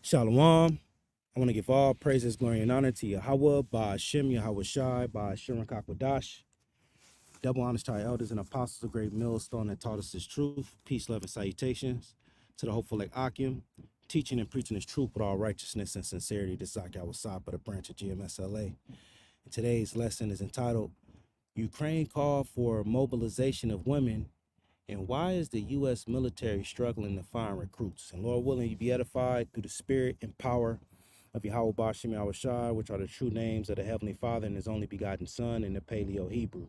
Shalom. I want to give all praises, glory, and honor to Yahweh, Ba'ashem, Yahweh Shai, Ba'ashem Kakwadash. Double honors to our elders and apostles, a great millstone that taught us his truth. Peace, love, and salutations to the hopeful like Akim, teaching and preaching his truth with all righteousness and sincerity. This is Yahweh Shai, but a branch of GMSLA. And today's lesson is entitled, Ukraine Call for Mobilization of Women, and why is the U.S. military struggling to find recruits? And Lord willing, you be edified through the spirit and power of Yahweh Ba'ashem Yahweh Shai, which are the true names of the Heavenly Father and his only begotten Son in the Paleo Hebrew.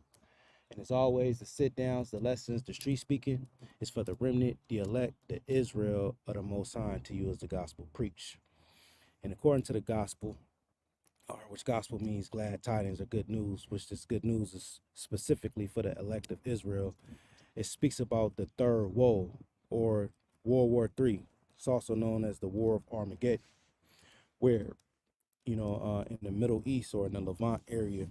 And as always, the sit-downs, the lessons, the street speaking is for the remnant, the elect, the Israel of the Most High, and to you as the gospel preach. And according to the gospel, or which gospel means glad tidings or good news, which this good news is specifically for the elect of Israel, it speaks about the third woe, or World War III. It's also known as the War of Armageddon, where, in the Middle East or in the Levant area,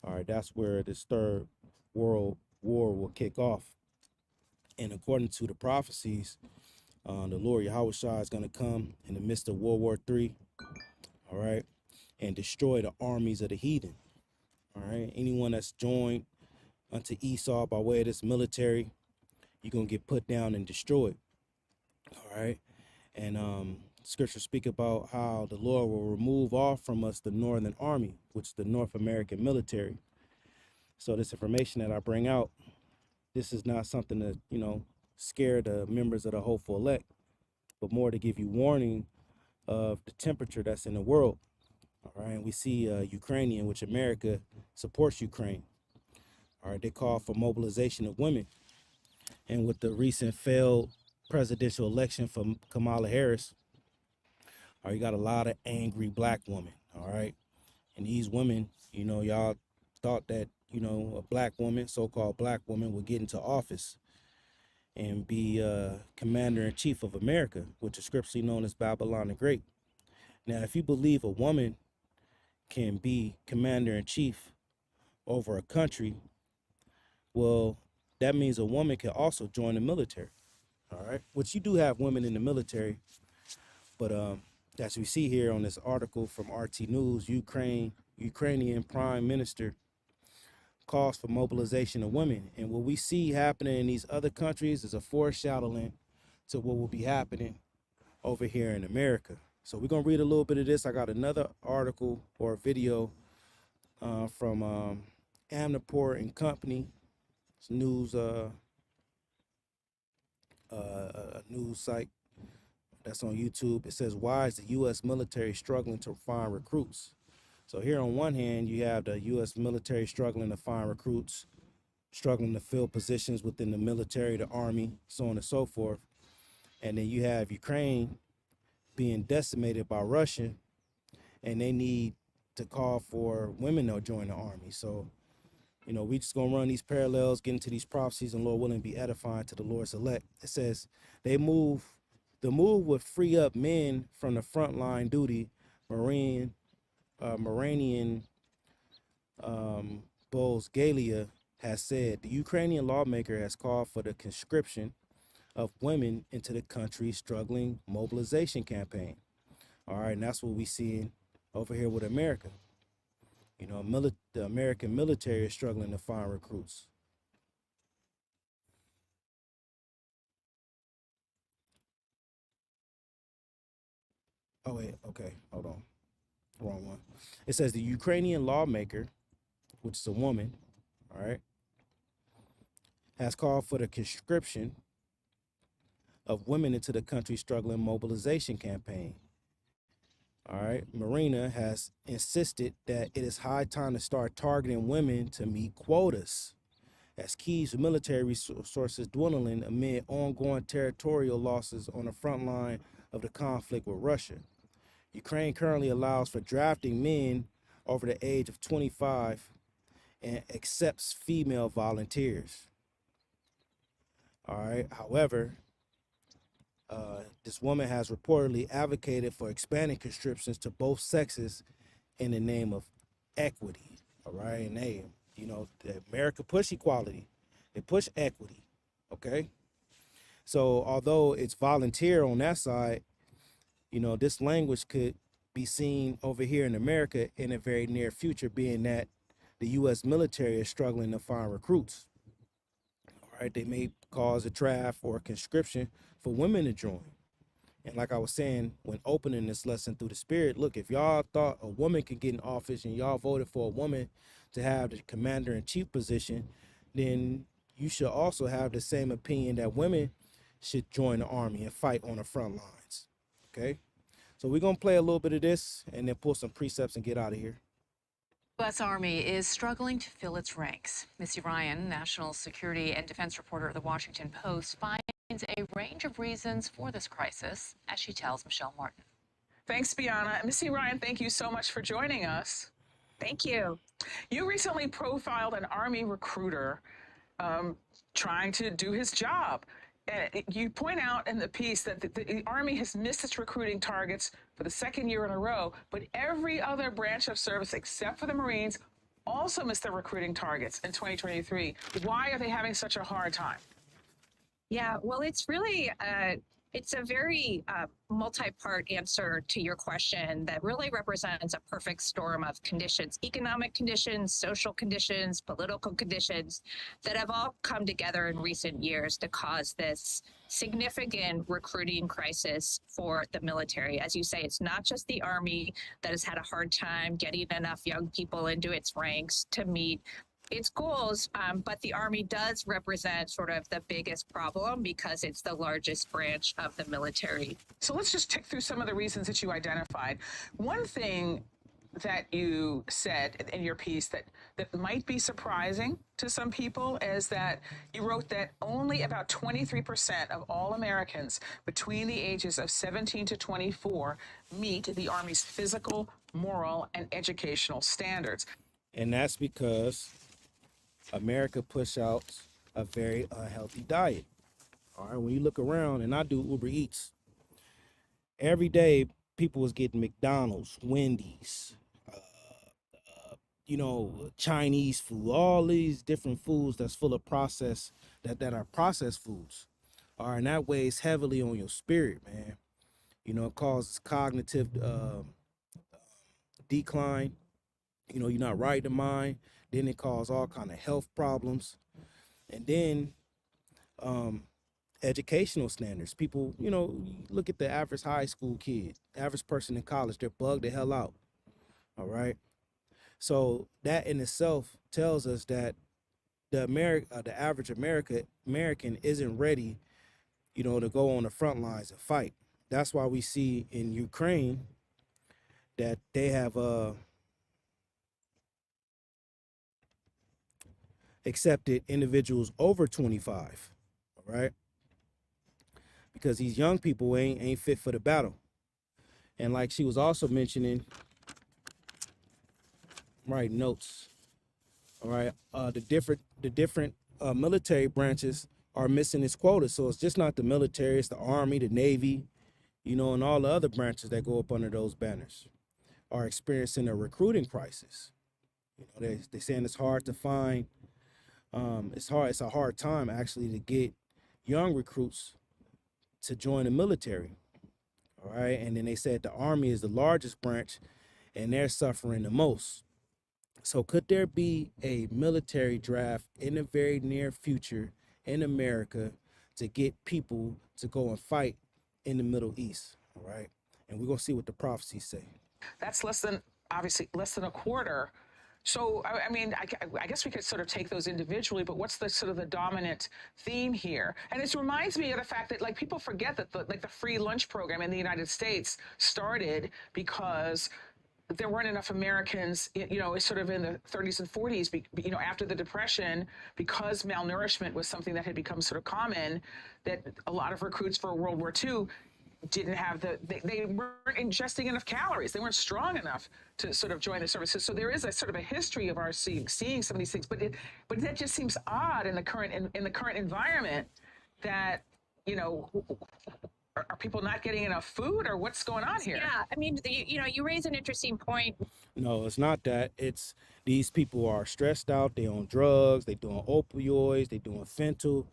all right, that's where this third world war will kick off. And according to the prophecies, the Lord Yahweh Shai is going to come in the midst of World War III, all right, and destroy the armies of the heathen, all right? Anyone that's joined unto Esau by way of this military, you're going to get put down and destroyed, all right? And scriptures speak about how the Lord will remove off from us the Northern Army, which is the North American military. So this information that I bring out, this is not something to, scare the members of the hopeful elect, but more to give you warning of the temperature that's in the world. All right, and we see Ukrainian, which America supports Ukraine. All right, they call for mobilization of women. And with the recent failed presidential election for Kamala Harris, all right, you got a lot of angry black women, all right? And these women, y'all thought that, a black woman, so-called black woman, would get into office and be commander-in-chief of America, which is scripturally known as Babylon the Great. Now, if you believe a woman can be commander-in-chief over a country, well, that means a woman can also join the military, all right? Which you do have women in the military, but as we see here on this article from RT News, Ukrainian Prime Minister calls for mobilization of women. And what we see happening in these other countries is a foreshadowing to what will be happening over here in America. So we're going to read a little bit of this. I got another article or video from Amnapor and Company. It's news, a news site that's on YouTube. It says, why is the U.S. military struggling to find recruits? So here on one hand, you have the U.S. military struggling to find recruits, struggling to fill positions within the military, the army, so on and so forth. And then you have Ukraine being decimated by Russia, and they need to call for women to join the army. So, we just going to run these parallels, get into these prophecies, and Lord willing, be edifying to the Lord's elect. It says, the move would free up men from the frontline duty. Maranian Galia has said the Ukrainian lawmaker has called for the conscription of women into the country's struggling mobilization campaign. All right, and that's what we see over here with America. The American military is struggling to find recruits. Oh, wait, okay, hold on. Wrong one. It says the Ukrainian lawmaker, which is a woman, all right, has called for the conscription of women into the country's struggling mobilization campaign. All right, Marina has insisted that it is high time to start targeting women to meet quotas, as Kiev's military resources dwindling amid ongoing territorial losses on the front line of the conflict with Russia. Ukraine currently allows for drafting men over the age of 25 and accepts female volunteers. All right, however, this woman has reportedly advocated for expanding conscriptions to both sexes in the name of equity. All right, and they, America push equality, they push equity. Okay, so although it's volunteer on that side, This language could be seen over here in America in a very near future, being that the U.S. military is struggling to find recruits. All right, they may cause a draft or a conscription for women to join. And like I was saying, when opening this lesson through the spirit, look, if y'all thought a woman could get in office and y'all voted for a woman to have the commander in chief position, then you should also have the same opinion that women should join the army and fight on the front lines. Okay? So we're going to play a little bit of this and then pull some precepts and get out of here. U.S. Army is struggling to fill its ranks. Missy Ryan, national security and defense reporter at the Washington Post, finds a range of reasons for this crisis, as she tells Michelle Martin. Thanks, Bianna. Missy Ryan, thank you so much for joining us. Thank you. You recently profiled an Army recruiter trying to do his job. You point out in the piece that the Army has missed its recruiting targets for the second year in a row, but every other branch of service except for the Marines also missed their recruiting targets in 2023. Why are they having such a hard time? Yeah, well, it's really it's a very multi-part answer to your question that really represents a perfect storm of conditions, economic conditions, social conditions, political conditions that have all come together in recent years to cause this significant recruiting crisis for the military. As you say, it's not just the Army that has had a hard time getting enough young people into its ranks to meet its goals, but the Army does represent sort of the biggest problem because it's the largest branch of the military. So let's just tick through some of the reasons that you identified. One thing that you said in your piece that might be surprising to some people is that you wrote that only about 23% of all Americans between the ages of 17 to 24 meet the Army's physical, moral, and educational standards. And that's because America push out a very unhealthy diet. All right, when you look around, and I do Uber Eats, every day people was getting McDonald's, Wendy's, Chinese food, all these different foods that's full of processed, that are processed foods. All right, and that weighs heavily on your spirit, man. It causes cognitive decline. You're not right in mind. Then it causes all kind of health problems. And then educational standards. People, look at the average high school kid, average person in college, they're bugged the hell out. All right. So that in itself tells us that the average American isn't ready, to go on the front lines and fight. That's why we see in Ukraine that they have accepted individuals over 25, all right? Because these young people ain't fit for the battle. And like she was also mentioning, right, notes, all right, the different military branches are missing its quota. So it's just not the military, it's the Army, the Navy, and all the other branches that go up under those banners are experiencing a recruiting crisis. They're saying it's hard to find. It's a hard time actually to get young recruits to join the military. All right. And then they said the Army is the largest branch and they're suffering the most. So could there be a military draft in the very near future in America to get people to go and fight in the Middle East? All right. And we're going to see what the prophecies say. That's obviously less than a quarter. So, I guess we could sort of take those individually, but what's the sort of the dominant theme here? And it reminds me of the fact that, people forget that the free lunch program in the United States started because there weren't enough Americans, sort of in the 30s and 40s, after the Depression, because malnourishment was something that had become sort of common, that a lot of recruits for World War II didn't have they weren't ingesting enough calories. They weren't strong enough to sort of join the services. So there is a sort of a history of our seeing some of these things, but that just seems odd in the current environment that, are people not getting enough food or what's going on here? Yeah, you raise an interesting point. No, it's not that. It's these people are stressed out. They on drugs. They doing opioids. They doing fentanyl.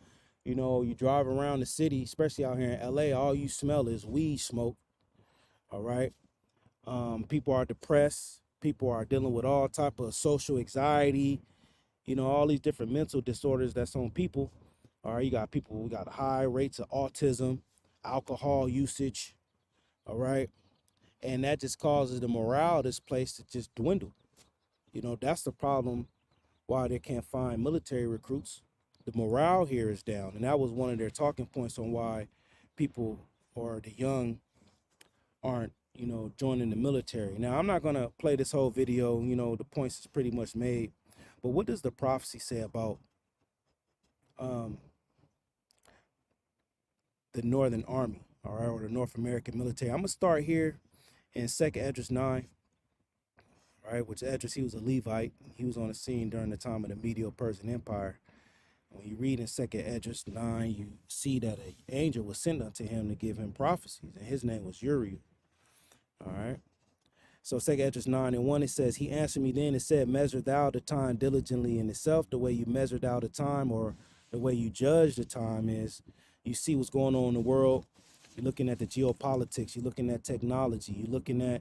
You drive around the city, especially out here in LA, all you smell is weed smoke. All right. People are depressed. People are dealing with all type of social anxiety, all these different mental disorders that's on people. All right, you got people, we got high rates of autism, alcohol usage, all right, and that just causes the morale of this place to just dwindle. That's the problem why they can't find military recruits. The morale here is down, and that was one of their talking points on why people or the young aren't, joining the military. Now, I'm not going to play this whole video, the points is pretty much made, but what does the prophecy say about um, the Northern Army, all right, or the North American military? I'm gonna start here in 2nd Esdras 9, right, which Esdras, he was a Levite. He was on the scene during the time of the Medo-Persian Empire. When you read in 2nd Esdras 9, you see that an angel was sent unto him to give him prophecies, and his name was Uriel, all right? So 2nd Esdras 9:1, it says, he answered me then and said, measure thou the time diligently in itself. The way you measure thou the time, or the way you judge the time, is you see what's going on in the world. You're looking at the geopolitics. You're looking at technology. You're looking at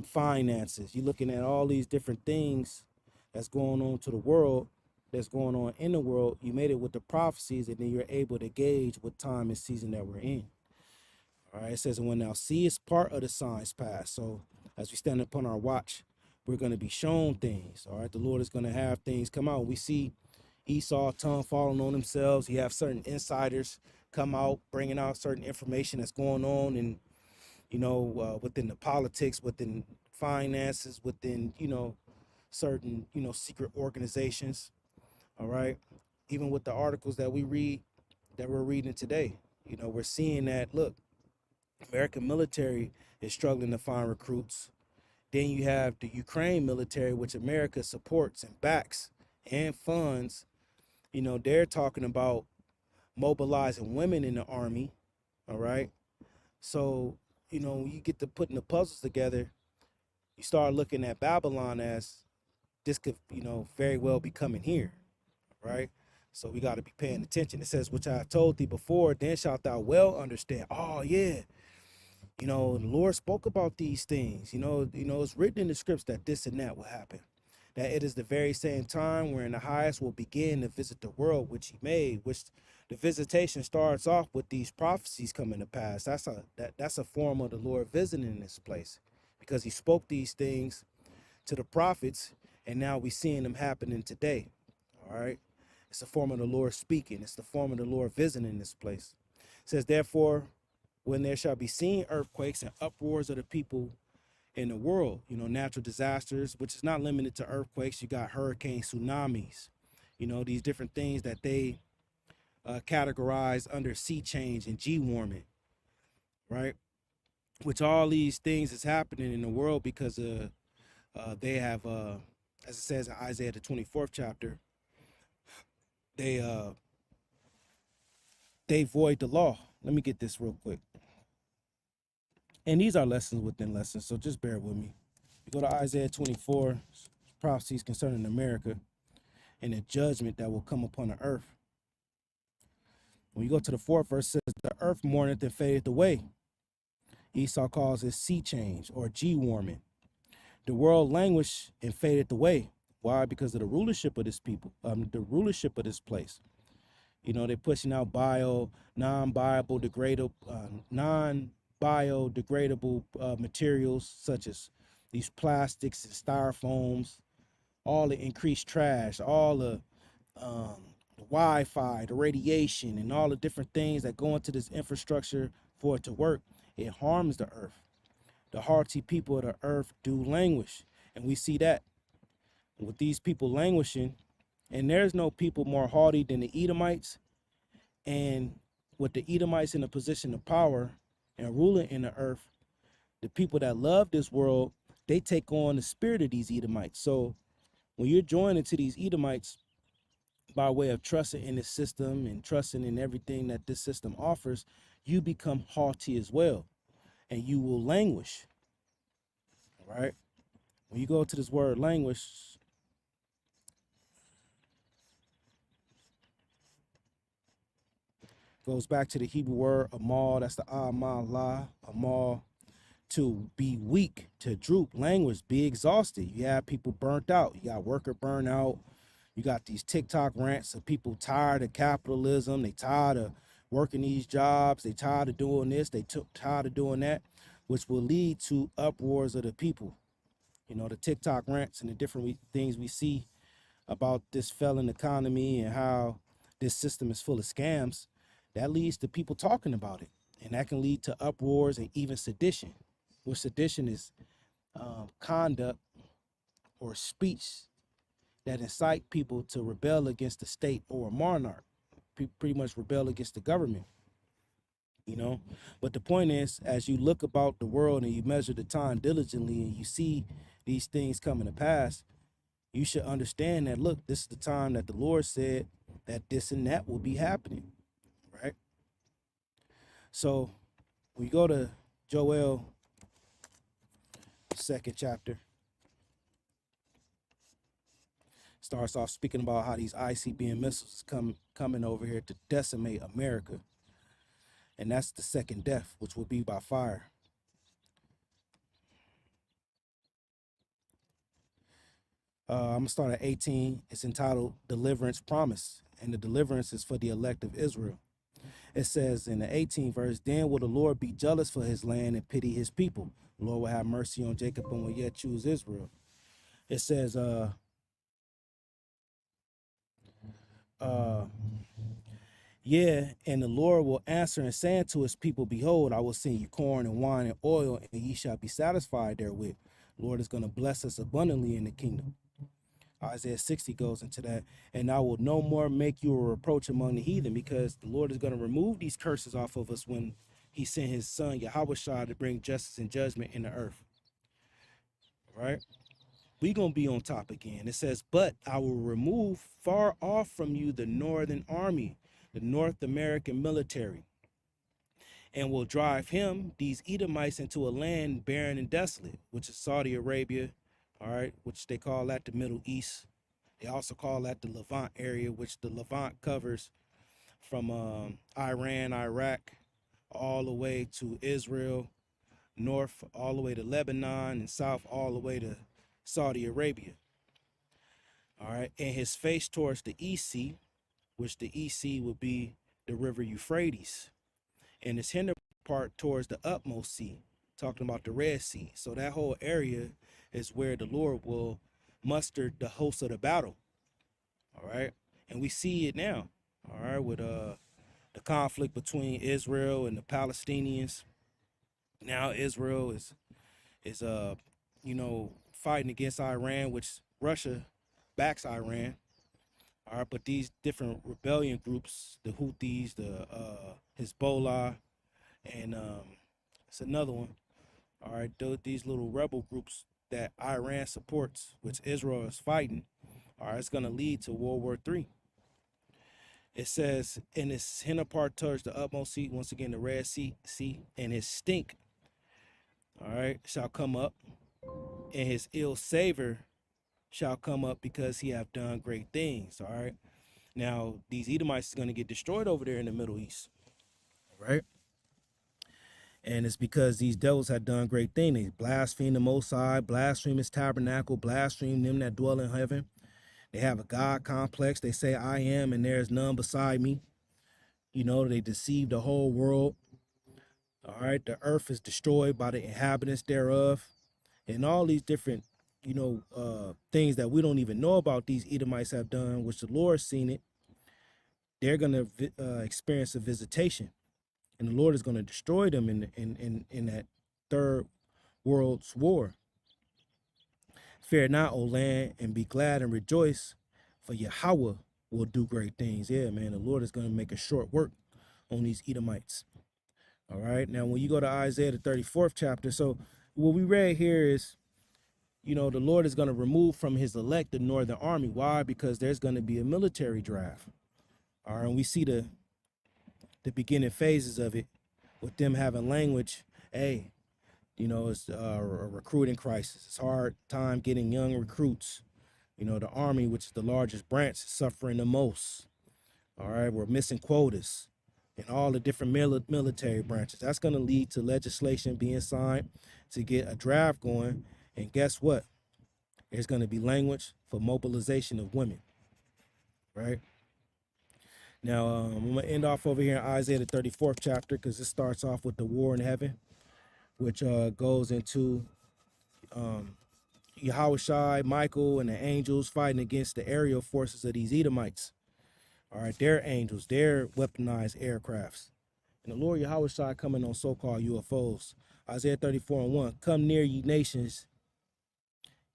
finances. You're looking at all these different things that's going on to the world, that's going on in the world. You made it with the prophecies, and then you're able to gauge what time and season that we're in. All right, it says, and when thou seest part of the signs pass. So as we stand upon our watch, we're going to be shown things. All right, the Lord is going to have things come out. We see Esau, tongue falling on themselves. You have certain insiders come out, bringing out certain information that's going on, and within the politics, within finances, within certain secret organizations. All right, even with the articles that we read, that we're reading today, we're seeing that, look, American military is struggling to find recruits. Then you have the Ukraine military, which America supports and backs and funds. They're talking about mobilizing women in the army. All right. So, you get to putting the puzzles together. You start looking at Babylon as this could, very well be coming here. Right. So we got to be paying attention. It says, which I have told thee before, then shalt thou well understand. Oh, yeah. The Lord spoke about these things. It's written in the scripts that this and that will happen. That it is the very same time wherein the highest will begin to visit the world which he made, which the visitation starts off with these prophecies coming to pass. That's a form of the Lord visiting this place, because he spoke these things to the prophets, and now we're seeing them happening today. All right. It's a form of the Lord speaking. It's the form of the Lord visiting this place. It says, therefore, when there shall be seen earthquakes and uproars of the people in the world, natural disasters, which is not limited to earthquakes. You got hurricanes, tsunamis, these different things that they categorize under sea change and G warming, right? Which all these things is happening in the world because they have, as it says in Isaiah the 24th chapter, they void the law. Let me get this real quick. And these are lessons within lessons, so just bear with me. You go to Isaiah 24, prophecies concerning America and the judgment that will come upon the earth. When you go to the 4th verse, it says, the earth mourneth and fadeth away. Esau calls it sea change or G warming. The world languished and fadeth away. Why? Because of the rulership of this people, the rulership of this place. They're pushing out non-biodegradable materials such as these plastics and styrofoams, all the increased trash, all the Wi-Fi, the radiation, and all the different things that go into this infrastructure for it to work. It harms the earth. The haughty people of the earth do languish, and we see that with these people languishing. And there's no people more haughty than the Edomites. And with the Edomites in a position of power and ruling in the earth, the people that love this world, they take on the spirit of these Edomites. So when you're joining to these Edomites by way of trusting in the system and trusting in everything that this system offers, you become haughty as well, and you will languish. All right. When you go to this word languish, Goes back to the Hebrew word amal, that's the amalah, amal, to be weak, to droop, languish, be exhausted. You have people burnt out. You got worker burnout. You got these TikTok rants of people tired of capitalism. They tired of working these jobs. They tired of doing this. They tired of doing that, which will lead to uproars of the people. You know, the TikTok rants and the different things we see about this failing economy and how this system is full of scams, that leads to people talking about it. And that can lead to uproars and even sedition, where sedition is conduct or speech that incite people to rebel against the state or a monarch, pretty much rebel against the government, you know. But the point is, as you look about the world and you measure the time diligently and you see these things coming to pass, you should understand that, look, this is the time that the Lord said that this and that will be happening, right? So we go to Joel, second chapter. Starts off speaking about how these ICBM missiles coming over here to decimate America. And that's the second death, which will be by fire. I'm gonna start at 18. It's entitled Deliverance Promise. And the deliverance is for the elect of Israel. It says in the 18th verse, then will the Lord be jealous for his land and pity his people. The Lord will have mercy on Jacob and will yet choose Israel. It says, yeah, and the Lord will answer and say unto his people, behold, I will send you corn and wine and oil, and ye shall be satisfied therewith. The Lord is going to bless us abundantly in the kingdom. Isaiah 60 goes into that. And I will no more make you a reproach among the heathen, because the Lord is going to remove these curses off of us when he sent his son, Yahweh, to bring justice and judgment in the earth. All right? We're going to be on top again. It says, but I will remove far off from you the northern army, the North American military, and will drive him, these Edomites, into a land barren and desolate, which is Saudi Arabia, all right, which they call that the Middle East. They also call that the Levant area, which the Levant covers from Iran, Iraq, all the way to Israel, north all the way to Lebanon, and south all the way to Saudi Arabia. All right, and his face towards the East Sea, which the East Sea would be the river Euphrates, and his hinder part towards the utmost sea, talking about the Red Sea. So that whole area is where the Lord will muster the host of the battle. All right, and we see it now. All right, with the conflict between Israel and the Palestinians. Now Israel is you know, fighting against Iran, which Russia backs Iran. All right, but these different rebellion groups, the Houthis, the Hezbollah, and it's another one. All right, these little rebel groups that Iran supports, which Israel is fighting, all right, it's going to lead to World War III. It says, in his hinder part towards the utmost sea, once again, the Red Sea, and his stink, all right, shall come up, and his ill savor shall come up, because he have done great things. All right. Now, these Edomites is going to get destroyed over there in the Middle East. Right. And it's because these devils had done great things. They blaspheme the Most High, blaspheme his tabernacle, blaspheme them that dwell in heaven. They have a God complex. They say, I am, and there's none beside me. You know, they deceive the whole world. All right. The earth is destroyed by the inhabitants thereof. And all these different, you know, things that we don't even know about, these Edomites have done, which the Lord's seen it. They're going to experience a visitation, and the Lord is going to destroy them in that third world's war. Fear not, O land, and be glad and rejoice, for Yahweh will do great things. Yeah, man, the Lord is going to make a short work on these Edomites. All right. Now, when you go to Isaiah, the 34th chapter, so what we read here is, you know, the Lord is going to remove from his elect the northern army. Why? Because there's going to be a military draft. All right. And we see the beginning phases of it with them having language. Hey, you know, it's a recruiting crisis. It's hard time getting young recruits. You know, the army, which is the largest branch, is suffering the most. All right. We're missing quotas. and all the different military branches. That's going to lead to legislation being signed to get a draft going. And guess what? There's going to be language for mobilization of women, right? Now, I'm going to end off over here in Isaiah, the 34th chapter, because it starts off with the war in heaven, which goes into Yahushua, Michael, and the angels fighting against the aerial forces of these Edomites. All right, they're angels, they're weaponized aircrafts. And the Lord Yahushua coming on so-called UFOs. Isaiah 34:1, come near ye nations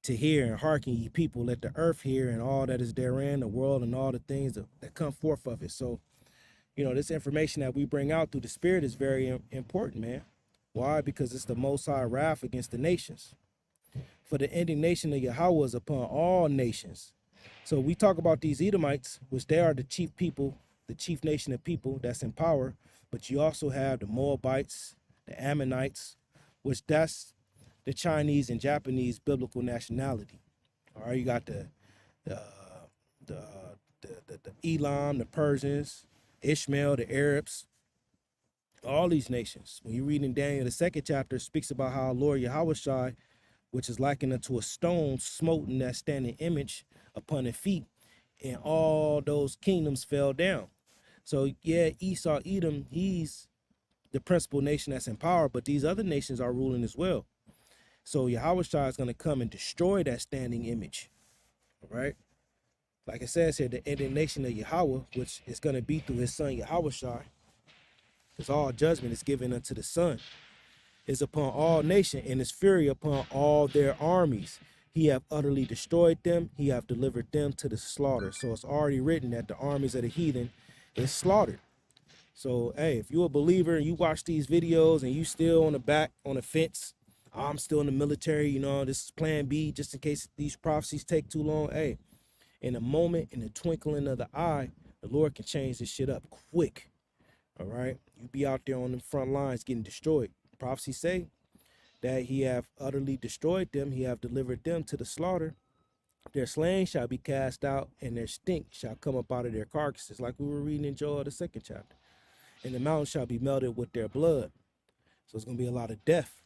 to hear and hearken ye people, let the earth hear and all that is therein, the world and all the things that come forth of it. So, this information that we bring out through the Spirit is very important, man. Why? Because it's the Most High wrath against the nations. For the indignation of Yahweh is upon all nations. So we talk about these Edomites, which they are the chief people, the chief nation of people that's in power. But you also have the Moabites, the Ammonites, which that's the Chinese and Japanese biblical nationality. All right, you got the Elam, the Persians, Ishmael, the Arabs, all these nations. When you read in Daniel, the 2nd chapter speaks about how Lord Yahushua, which is likened unto a stone smoten that standing image upon the feet, and all those kingdoms fell down. So yeah, Esau, Edom, he's the principal nation that's in power, but these other nations are ruling as well. So Yahushua is going to come and destroy that standing image, all right? Like it says here, the indignation of Yahweh, which is going to be through his son Yahushua, because all judgment is given unto the Son, is upon all nation, and his fury upon all their armies. He have utterly destroyed them. He have delivered them to the slaughter. So it's already written that the armies of the heathen is slaughtered. So, hey, if you're a believer and you watch these videos and you still on the back, on the fence, I'm still in the military, this is plan B, just in case these prophecies take too long. Hey, in a moment, in the twinkling of the eye, the Lord can change this shit up quick. All right? You be out there on the front lines getting destroyed. Prophecies say that he have utterly destroyed them. He have delivered them to the slaughter. Their slain shall be cast out, and their stink shall come up out of their carcasses, like we were reading in Joel, the 2nd chapter. And the mountain shall be melted with their blood. So it's going to be a lot of death.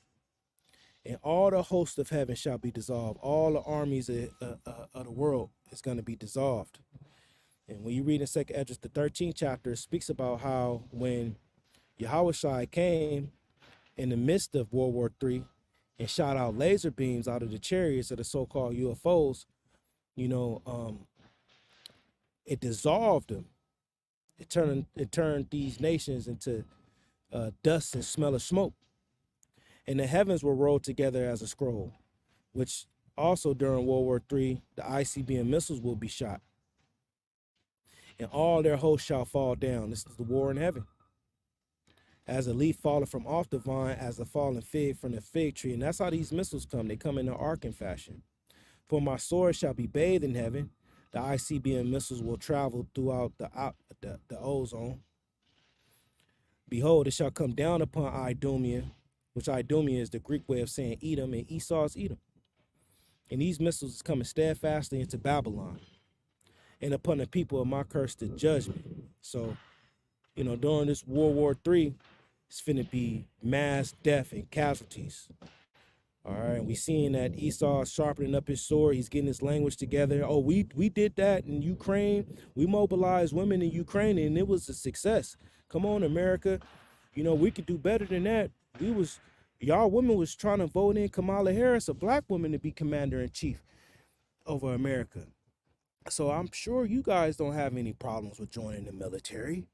And all the hosts of heaven shall be dissolved. All the armies of the world is going to be dissolved. And when you read in 2nd Esdras, the 13th chapter, it speaks about how when Yahushua came in the midst of World War III and shot out laser beams out of the chariots of the so-called UFOs, it dissolved them. It turned these nations into dust and smell of smoke. And the heavens were rolled together as a scroll, which also during World War III, the ICBM missiles will be shot. And all their hosts shall fall down. This is the war in heaven. As a leaf falling from off the vine, as a fallen fig from the fig tree. And that's how these missiles come. They come in an arcing fashion. For my sword shall be bathed in heaven. The ICBM missiles will travel throughout the ozone. Behold, it shall come down upon Idumea, which Idumea is the Greek way of saying Edom, and Esau is Edom. And these missiles is coming steadfastly into Babylon, and upon the people of my curse the judgment. So, during this World War III, it's finna be mass death and casualties. All right, and we seeing that Esau is sharpening up his sword. He's getting his language together. Oh, we did that in Ukraine. We mobilized women in Ukraine, and it was a success. Come on, America. We could do better than that. Y'all women was trying to vote in Kamala Harris, a black woman, to be commander-in-chief over America. So I'm sure you guys don't have any problems with joining the military.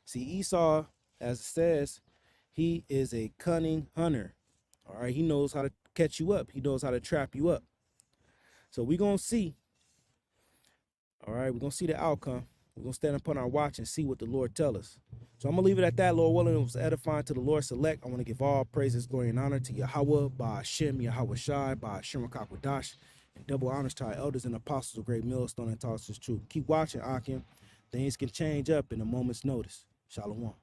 See, Esau, as it says, he is a cunning hunter. All right, he knows how to catch you up. He knows how to trap you up. So we're going to see. All right, we're going to see the outcome. We're going to stand upon our watch and see what the Lord tells us. So I'm going to leave it at that, Lord willing. It was edifying to the Lord select. I want to give all praises, glory, and honor to Yahweh, by Hashem, Yahweh Shai, by Hashem Kakwadash, and double honors to our elders and apostles of great millstone and taught us truth. Keep watching, Akim. Things can change up in a moment's notice. Shalom.